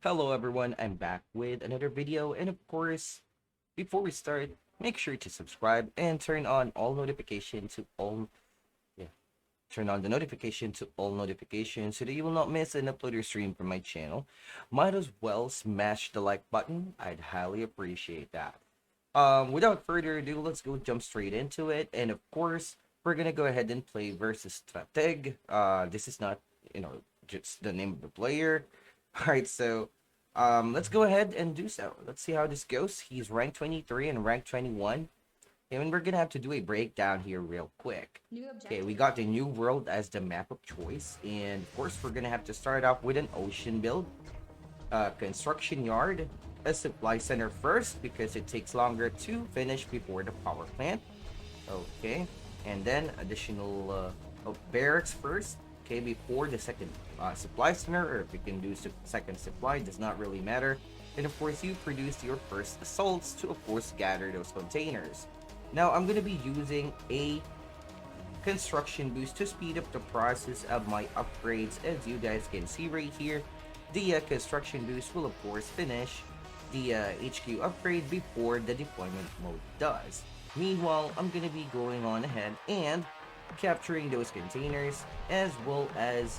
Hello everyone, I'm back with another video, and of course, before we start, make sure to subscribe and turn on all notification to all yeah, turn on the notification to all notifications so that you will not miss an upload or stream from my channel. Might as well smash the like button. I'd highly appreciate that. Without further ado, let's go jump straight into it. And of course, we're gonna go ahead and play versus Strateg. This is not, just the name of the player. Alright, so let's go ahead and do so. Let's see how this goes. He's rank 23 and rank 21. And we're gonna have to do a breakdown here real quick. Okay, we got the new world as the map of choice. And of course, we're gonna have to start off with an ocean build, construction yard, a supply center first because it takes longer to finish before the power plant. Okay, and then additional barracks first. Okay, before the second supply center, or if you can do second supply, does not really matter. And of course, you produce your first assaults to, of course, gather those containers. Now, I'm gonna be using a construction boost to speed up the process of my upgrades. As you guys can see right here, the construction boost will, of course, finish the HQ upgrade before the deployment mode does. Meanwhile, I'm gonna be going on ahead and capturing those containers, as well as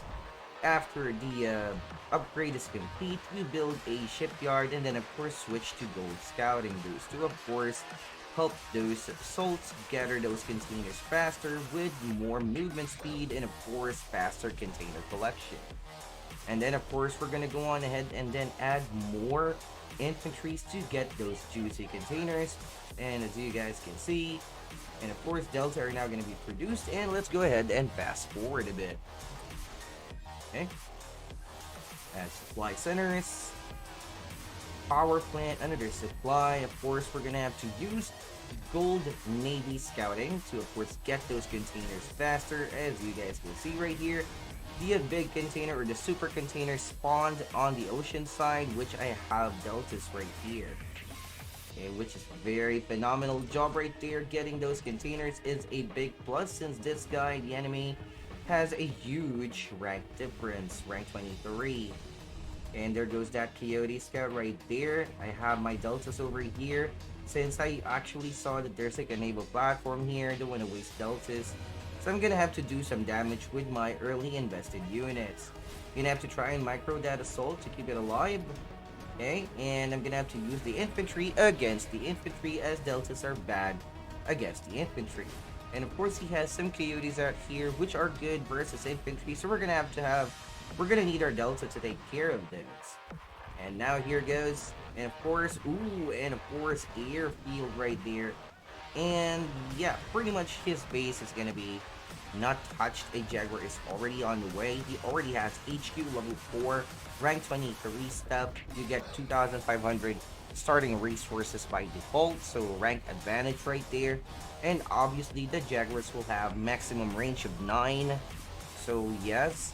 after the upgrade is complete, we build a shipyard and then of course switch to gold scouting boost to, of course, help those assaults gather those containers faster with more movement speed and of course faster container collection. And then of course we're gonna go on ahead and then add more infantries to get those juicy containers. And as you guys can see, and of course delta are now going to be produced, and let's go ahead and fast forward a bit. Okay, add supply centers, power plant, another supply. Of course we're going to have to use gold navy scouting to of course get those containers faster. As you guys can see right here, the big container or the super container spawned on the ocean side, which I have deltas right here. Okay, which is a very phenomenal job right there. Getting those containers is a big plus, since this guy, the enemy, has a huge rank difference, rank 23. And there goes that Coyote Scout right there. I have my deltas over here, since I actually saw that there's like a naval platform here. Don't want to waste deltas, so I'm gonna have to do some damage with my early invested units. Gonna have to try and micro that assault to keep it alive. Okay, and I'm gonna have to use the infantry against the infantry, as deltas are bad against the infantry. And of course he has some coyotes out here which are good versus infantry, so we're gonna need our delta to take care of this. And now here goes, and of course airfield right there. And yeah, pretty much his base is gonna be not touched. A Jaguar is already on the way. He already has HQ level 4, rank 23 stuff. You get 2,500 starting resources by default, so rank advantage right there. And obviously the Jaguars will have maximum range of 9. So yes.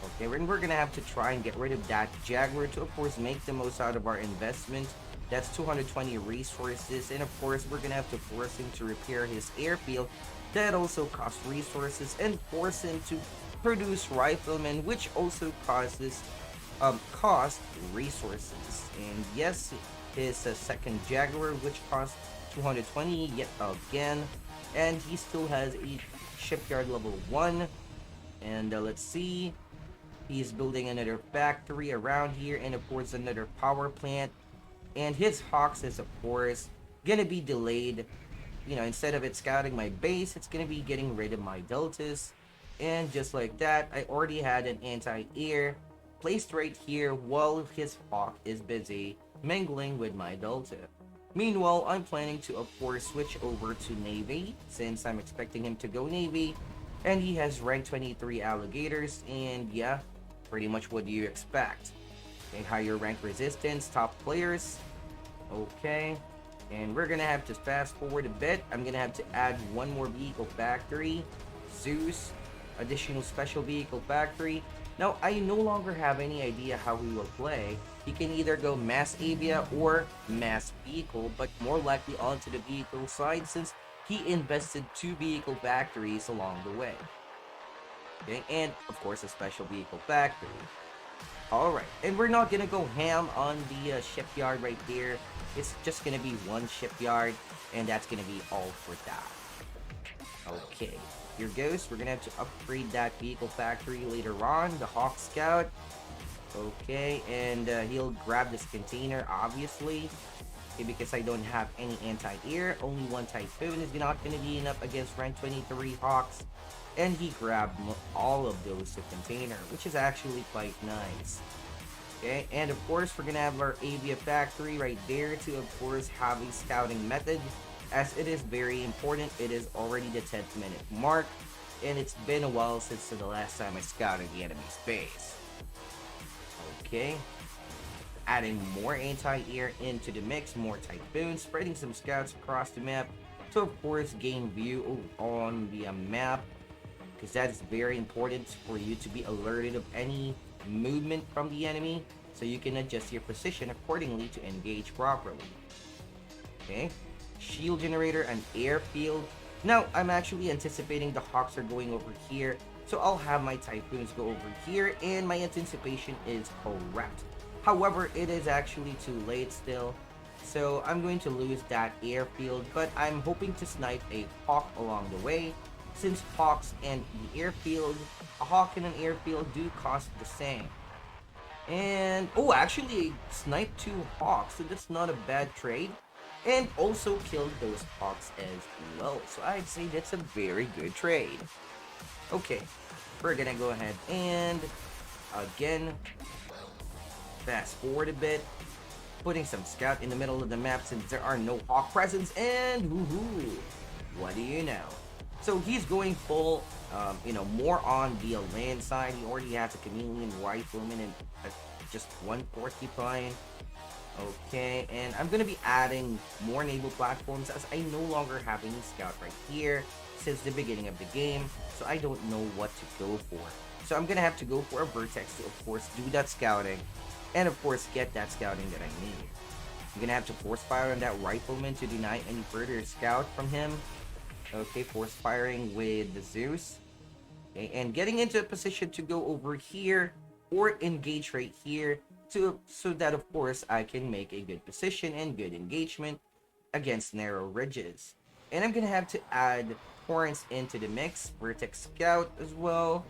Okay, and we're gonna have to try and get rid of that Jaguar to of course make the most out of our investment. That's 220 resources, and of course we're gonna have to force him to repair his airfield. That also costs resources, and force him to produce riflemen, which also cost resources. And yes, his second Jaguar, which costs 220 yet again, and he still has a shipyard level 1. And let's see, he's building another factory around here, and of course another power plant. And his Hawks is of course gonna be delayed. Instead of it scouting my base, it's gonna be getting rid of my deltas. And just like that, I already had an anti-air placed right here while his Hawk is busy mingling with my delta. Meanwhile, I'm planning to of course switch over to Navy, since I'm expecting him to go Navy. And he has rank 23 alligators, and yeah, pretty much what do you expect? Okay, higher rank resistance, top players. Okay, and we're gonna have to fast forward a bit. I'm gonna have to add one more vehicle factory, Zeus, additional special vehicle factory. Now, I no longer have any idea how he will play. He can either go mass avia or mass vehicle, but more likely onto the vehicle side, since he invested 2 vehicle factories along the way. Okay, and of course a special vehicle factory. Alright, and we're not gonna go ham on the shipyard right there. It's just gonna be one shipyard, and that's gonna be all for that. Okay, here goes. We're gonna have to upgrade that vehicle factory later on, the Hawk Scout. Okay, and he'll grab this container, obviously. Okay, because I don't have any anti-air, only one Typhoon is not gonna be enough against rank 23 Hawks. And he grabbed all of those to container, which is actually quite nice. Okay, and of course we're gonna have our avia factory right there to of course have a scouting method, as it is very important. It is already the 10th minute mark, and it's been a while since the last time I scouted the enemy's base. Okay, adding more anti-air into the mix, more Typhoons, spreading some scouts across the map to of course gain view on the map, because that is very important for you to be alerted of any movement from the enemy, so you can adjust your position accordingly to engage properly. Okay, shield generator and airfield. Now I'm actually anticipating the Hawks are going over here, so I'll have my Typhoons go over here, and my anticipation is correct. However, it is actually too late still, so I'm going to lose that airfield, but I'm hoping to snipe a Hawk along the way, since Hawks and the airfield, a Hawk and an airfield do cost the same. And, oh, actually, sniped 2 Hawks, so that's not a bad trade. And also killed those Hawks as well, so I'd say that's a very good trade. Okay, we're gonna go ahead and, again, fast forward a bit, putting some scout in the middle of the map since there are no Hawk presence, and woohoo, what do you know? So he's going full, more on the land side. He already has a chameleon rifleman and just one porcupine. Okay, and I'm gonna be adding more naval platforms, as I no longer have any scout right here since the beginning of the game, so I don't know what to go for. So I'm gonna have to go for a vertex to of course do that scouting, and of course get that scouting that I need. I'm gonna have to force fire on that rifleman to deny any further scout from him. Okay, force firing with the Zeus. Okay, and getting into a position to go over here or engage right here, so that of course I can make a good position and good engagement against narrow ridges. And I'm gonna have to add Torrents into the mix, Vertex Scout as well.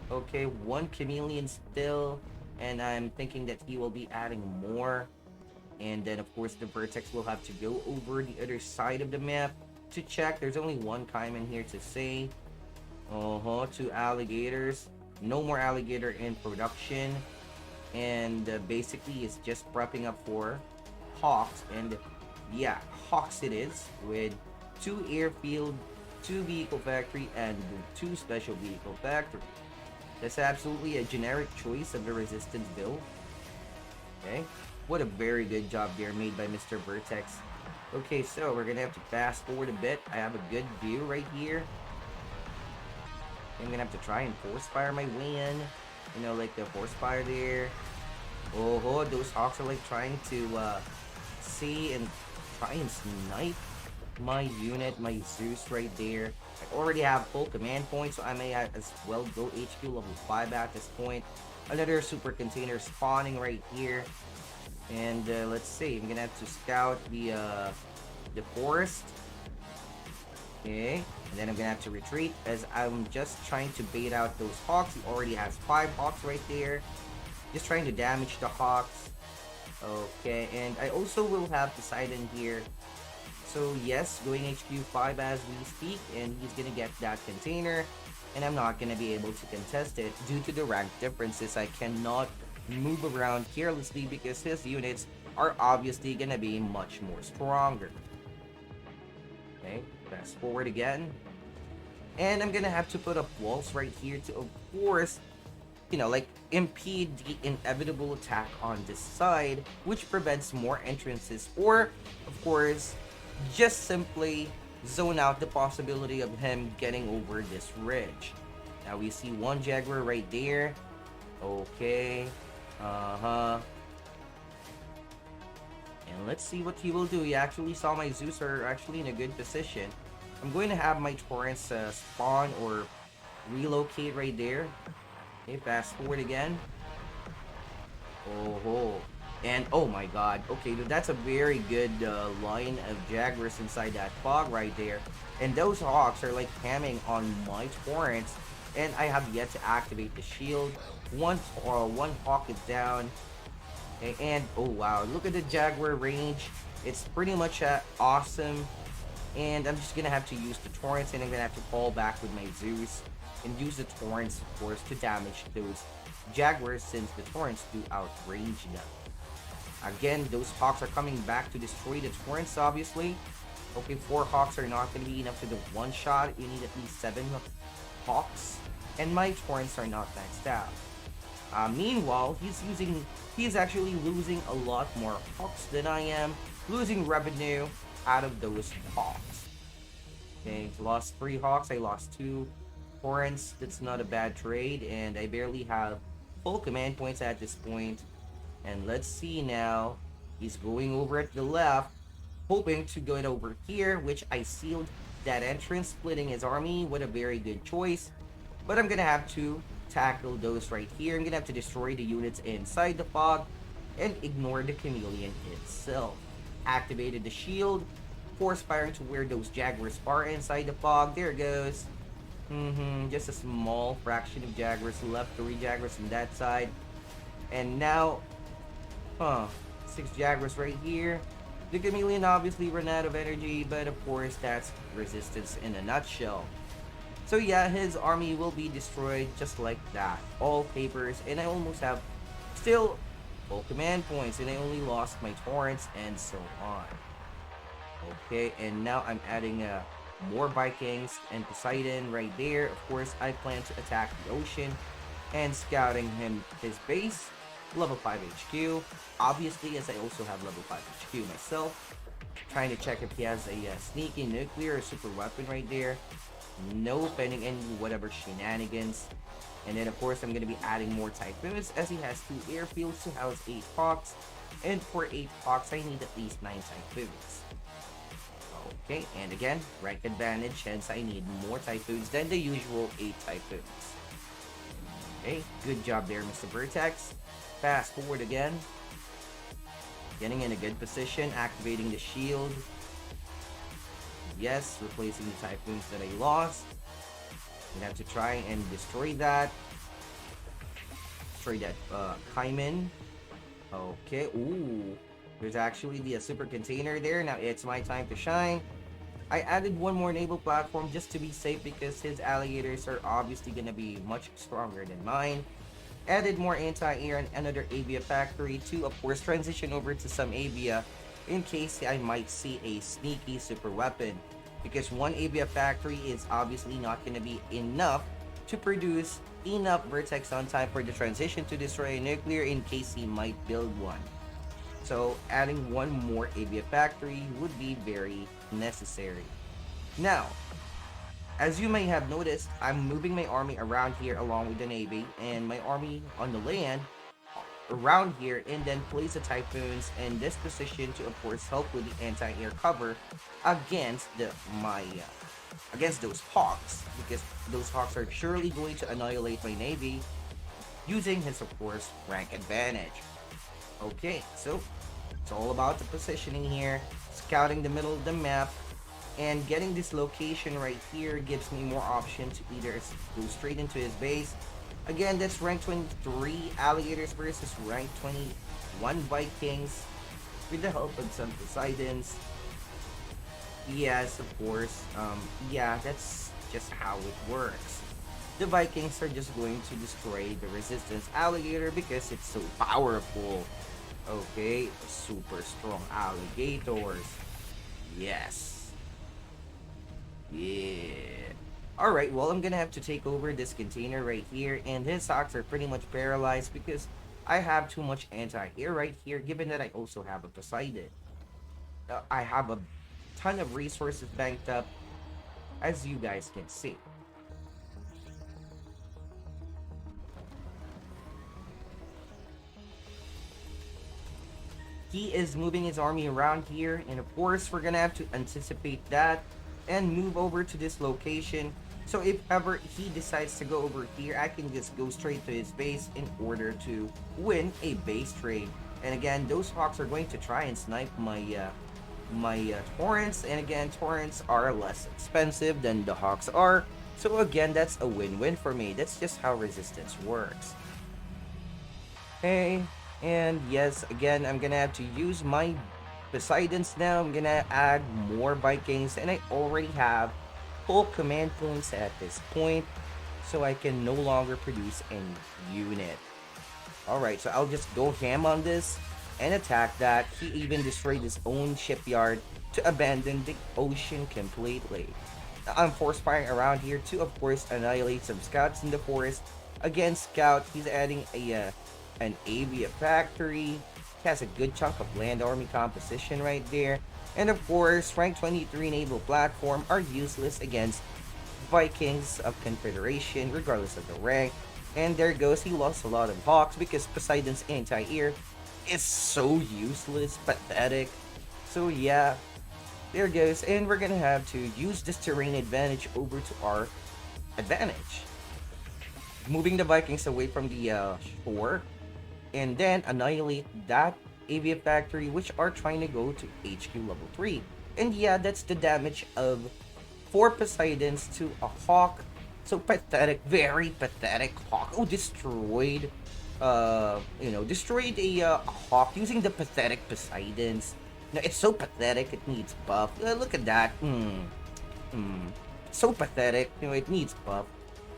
Okay, one chameleon still, and I'm thinking that he will be adding more. And then of course the Vertex will have to go over the other side of the map to check. There's only one Cayman here to say. 2 alligators. No more alligator in production. And basically it's just prepping up for Hawks. And yeah, Hawks it is, with 2 airfield, 2 vehicle factory, and 2 special vehicle factory. That's absolutely a generic choice of the resistance build. Okay, what a very good job there made by Mr. Vertex. Okay, so we're gonna have to fast forward a bit. I have a good view right here. I'm gonna have to try and force fire my way in. Like the force fire there. Those Hawks are like trying to see and try and snipe my unit, my Zeus right there. I already have full command points, so I may as well go HQ level 5 at this point. Another super container spawning right here. And let's see, I'm gonna have to scout the forest. Okay, and then I'm gonna have to retreat, as I'm just trying to bait out those Hawks. He already has 5 Hawks right there. Just trying to damage the Hawks. Okay, and I also will have Poseidon here. So yes, going HQ 5 as we speak, and he's gonna get that container. And I'm not gonna be able to contest it due to the rank differences. I cannot move around carelessly because his units are obviously gonna be much more stronger. Okay, fast forward again. And I'm gonna have to put up walls right here to, of course, impede the inevitable attack on this side, which prevents more entrances, or, of course, just simply zone out the possibility of him getting over this ridge. Now we see one Jaguar right there. Okay. And let's see what he will do. He actually saw my Zeus are actually in a good position. I'm going to have my Torrents spawn or relocate right there. Okay, fast forward again. Oh, and oh my god. Okay, that's a very good line of Jaguars inside that fog right there. And those hawks are like hamming on my torrents, and I have yet to activate the shield. One hawk is down, and oh wow, look at the Jaguar range. It's pretty much awesome. And I'm just gonna have to use the torrents, and I'm gonna have to fall back with my Zeus and use the torrents, of course, to damage those Jaguars, since the torrents do outrange them. Again, those hawks are coming back to destroy the torrents, obviously. Okay, 4 hawks are not going to be enough to the one shot. You need at least 7 hawks. And my torrents are not maxed out. Meanwhile, he's actually losing a lot more hawks than I am. Losing revenue out of those hawks. Okay, lost 3 hawks. I lost 2 torrents. That's not a bad trade. And I barely have full command points at this point. And let's see now. He's going over at the left, hoping to go over here, which I sealed that entrance, splitting his army. What a very good choice. But I'm gonna have to tackle those right here. I'm gonna have to destroy the units inside the fog and ignore the chameleon itself. Activated the shield, force firing to where those Jaguars are inside the fog. There it goes. Just a small fraction of Jaguars left. 3 Jaguars on that side. And now 6 Jaguars right here. The chameleon obviously ran out of energy, but of course that's resistance in a nutshell. So yeah, his army will be destroyed just like that. All papers, and I almost have still full command points, and I only lost my torrents and so on. Okay, and now I'm adding more Vikings and Poseidon right there. Of course, I plan to attack the ocean and scouting his base. Level 5 HQ, obviously, as I also have level 5 HQ myself. Trying to check if he has a sneaky nuclear or super weapon right there. No, pending any whatever shenanigans. And then of course I'm going to be adding more Typhoons, as he has 2 airfields to house 8 hawks. And for 8 hawks I need at least 9 Typhoons. Okay, and again, rank advantage, hence I need more Typhoons than the usual 8 Typhoons. Okay, good job there, Mr. Vertex. Fast forward again. Getting in a good position, activating the shield. Yes, replacing the Typhoons that I lost. We have to try and destroy that. Destroy that Kaiman. Okay, ooh. There's actually the super container there. Now it's my time to shine. I added one more naval platform just to be safe, because his alligators are obviously going to be much stronger than mine. Added more anti-air and another Avia factory to, of course, transition over to some Avia in case I might see a sneaky super weapon. Because one Avia factory is obviously not going to be enough to produce enough Vertex on time for the transition to destroy a nuclear in case he might build one. So adding one more Avia factory would be very necessary. Now, as you may have noticed, I'm moving my army around here along with the Navy, and my army on the land around here, and then place the Typhoons in this position to of course help with the anti-air cover against against those hawks, because those hawks are surely going to annihilate my Navy using his of course rank advantage. Okay, so it's all about the positioning here, scouting the middle of the map, and getting this location right here gives me more option to either go straight into his base. Again, that's rank 23 alligators versus rank 21 Vikings with the help of some Poseidons. Yes, of course. Yeah, that's just how it works. The Vikings are just going to destroy the resistance alligator because it's so powerful. Okay, super strong alligators. Yes. Yeah. Alright, well, I'm gonna have to take over this container right here, and his hawks are pretty much paralyzed because I have too much anti-air right here, given that I also have a Poseidon. I have a ton of resources banked up, as you guys can see. He is moving his army around here, and of course we're gonna have to anticipate that and move over to this location So if ever he decides to go over here, I can just go straight to his base in order to win a base trade. And again, those hawks are going to try and snipe my torrents, and again, torrents are less expensive than the hawks are. So again, that's a win-win for me. That's just how resistance works. Okay, and yes, again, I'm gonna have to use my Poseidons now. I'm gonna add more Vikings, and I already have full command points at this point, so I can no longer produce any unit. Alright, so I'll just go ham on this and attack that. He even destroyed his own shipyard to abandon the ocean completely. Now, I'm force firing around here to, of course, annihilate some scouts in the forest. Again, scout, he's adding an avian factory. He has a good chunk of land army composition right there. And of course, rank 23 naval platform are useless against Vikings of Confederation, regardless of the rank. And there goes, he lost a lot of hawks because Poseidon's anti-air is so useless, pathetic. So yeah, there goes, and we're gonna have to use this terrain advantage over to our advantage. Moving the Vikings away from the shore, and then annihilate that avian factory, which are trying to go to HQ level 3. And yeah, that's the damage of 4 Poseidons to a hawk. So pathetic, very pathetic hawk. Oh, destroyed, destroyed a hawk using the pathetic Poseidons. No, it's so pathetic, it needs buff. Look at that. So pathetic, it needs buff.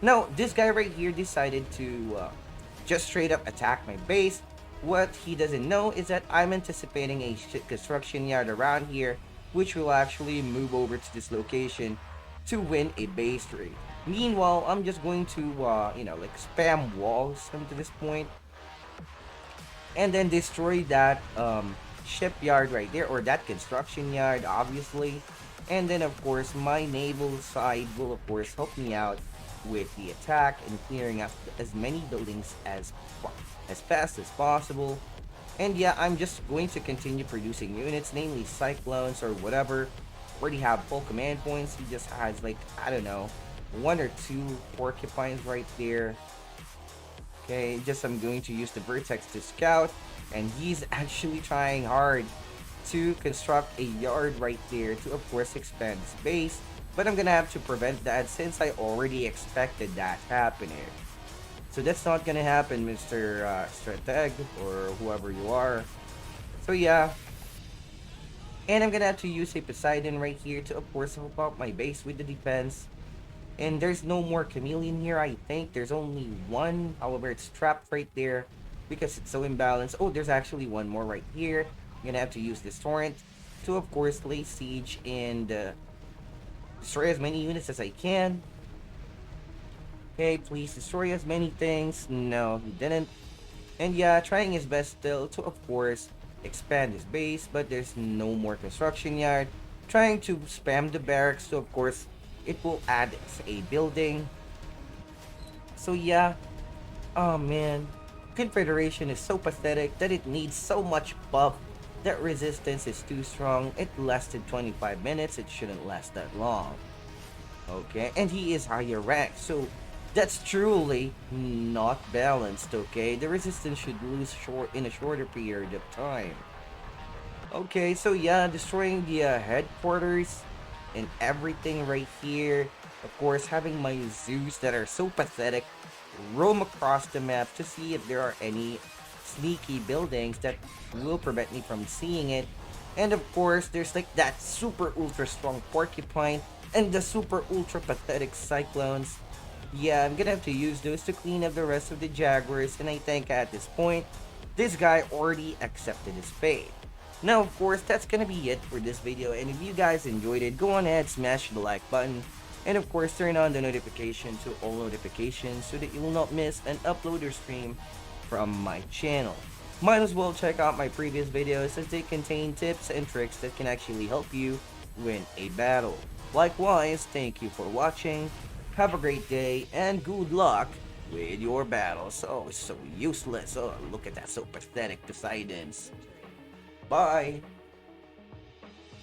Now, this guy right here decided to just straight up attack my base. What he doesn't know is that I'm anticipating a construction yard around here, which will actually move over to this location to win a base trade. Meanwhile, I'm just going to, like spam walls to this point, and then destroy that shipyard right there, or that construction yard, obviously. And then, of course, my naval side will, of course, help me out with the attack and clearing up as many buildings as fast as possible. And yeah, I'm just going to continue producing units, namely cyclones or whatever. Already have full command points. He just has, like, I don't know, 1 or 2 porcupines right there. Okay, just I'm going to use the vertex to scout, and he's actually trying hard to construct a yard right there to, of course, expand his base. But I'm gonna have to prevent that since I already expected that happening. So that's not gonna happen, Mr. Strateg, or whoever you are. So yeah. And I'm gonna have to use a Poseidon right here to, of course, help out my base with the defense. And there's no more chameleon here, I think. There's only one. However, it's trapped right there because it's so imbalanced. Oh, there's actually one more right here. I'm gonna have to use this torrent to, of course, lay siege and destroy as many units as I can. Okay, please destroy as many things. No, he didn't. And yeah, trying his best still to, of course, expand his base, but there's no more construction yard. Trying to spam the barracks, so of course, it will add a building. So yeah, oh man, Confederation is so pathetic that it needs so much buff. That resistance is too strong. It lasted 25 minutes. It shouldn't last that long. Okay, and he is higher ranked, so that's truly not balanced. Okay, the resistance should lose in a shorter period of time. Okay, so yeah, destroying the headquarters and everything right here. Of course, having my zoos that are so pathetic roam across the map to see if there are any sneaky buildings that will prevent me from seeing it. And of course, there's like that super ultra strong porcupine and the super ultra pathetic cyclones. Yeah, I'm gonna have to use those to clean up the rest of the jaguars, and I think at this point, this guy already accepted his fate. Now, of course, that's gonna be it for this video, and if you guys enjoyed it, go on ahead, smash the like button, and of course, turn on the notification to all notifications so that you will not miss an upload or stream from my channel. Might as well check out my previous videos as they contain tips and tricks that can actually help you win a battle. Likewise, thank you for watching, have a great day, and good luck with your battles. Oh, it's so useless. Oh, look at that, so pathetic, Poseidons. Bye!